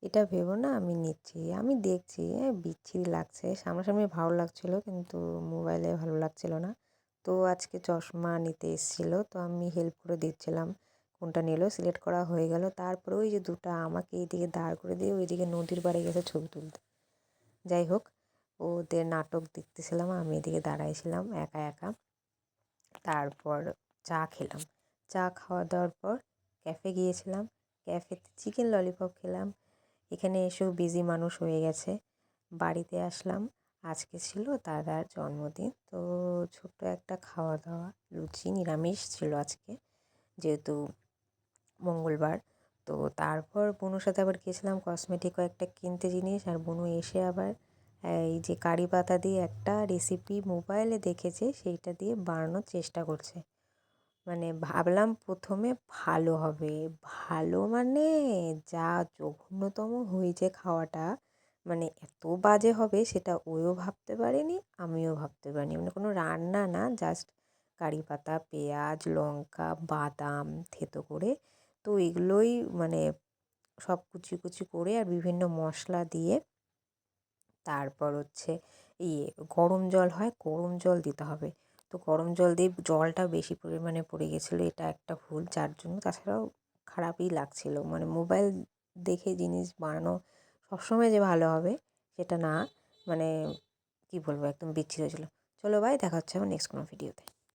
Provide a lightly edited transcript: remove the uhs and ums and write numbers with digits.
এটা ভেবো না আমি নিচ্ছি। আমি দেখছি বিচ্ছিরি লাগছে। সামনাসামনি ভালো লাগছিলো কিন্তু মোবাইলে ভালো লাগছিল না। তো আজকে চশমা নিতে এসেছিল। তো আমি হেল্প করে দিচ্ছিলাম। কোনটা নিলো সিলেক্ট করা হয়ে গেল। তারপরে ওই যে দুটো আমাকে এইদিকে দাঁড় করে দিয়ে ওইদিকে নদীর পাড়ে গেছে ছবি তুলতে। যাই হোক, ওদের নাটক দেখতেছিলাম। আমি এদিকে দাঁড়াইছিলাম একা একা। তারপর চা খেলাম। চা খাওয়া দাওয়ার পর ক্যাফে গিয়েছিলাম। ক্যাফেতে চিকেন ললিপপ খেলাম। এখানে এসেও বিজি মানুষ হয়ে গেছে। বাড়িতে আসলাম। আজকে ছিল দাদার জন্মদিন। তো ছোট্ট একটা খাওয়া দাওয়া, লুচি নিরামিষ ছিল আজকে যেহেতু মঙ্গলবার। তো তারপর বুনুর সাথে আবার গিয়েছিলাম কসমেটিক কয়েকটা কিনতে জিনিস। আর বুনু এসে আবার এই যে কারি পাতা দিয়ে একটা রেসিপি মোবাইলে দেখেছে, সেইটা দিয়ে বানানোর চেষ্টা করছে। মানে ভাবলাম প্রথমে ভালো হবে, ভালো মানে যা জঘন্যতম হয়েছে খাওয়াটা, মানে এত বাজে হবে সেটা ওও ভাবতে পারেনি, আমিও ভাবতে পারিনি। মানে কোনো রান্না না, জাস্ট কারি পাতা, পেঁয়াজ, লঙ্কা, বাদাম থেতো করে, তো এগুলোই মানে সব কুচি কুচি করে আর বিভিন্ন মশলা দিয়ে তারপর হচ্ছে গরম জল হয়, গরম জল দিতে হবে। তো গরম জল দিয়ে জলটা বেশি পরিমাণে পড়ে গেছিলো, এটা একটা ভুল যার জন্য। তাছাড়াও খারাপই লাগছিলো। মানে মোবাইল দেখে জিনিস বানানো সবসময় যে ভালো হবে সেটা না। মানে কী বলবো, একদম বিচ্ছিরি হয়েছিলো। চলো ভাই, দেখা হচ্ছে আমার নেক্সট কোনো ভিডিওতে।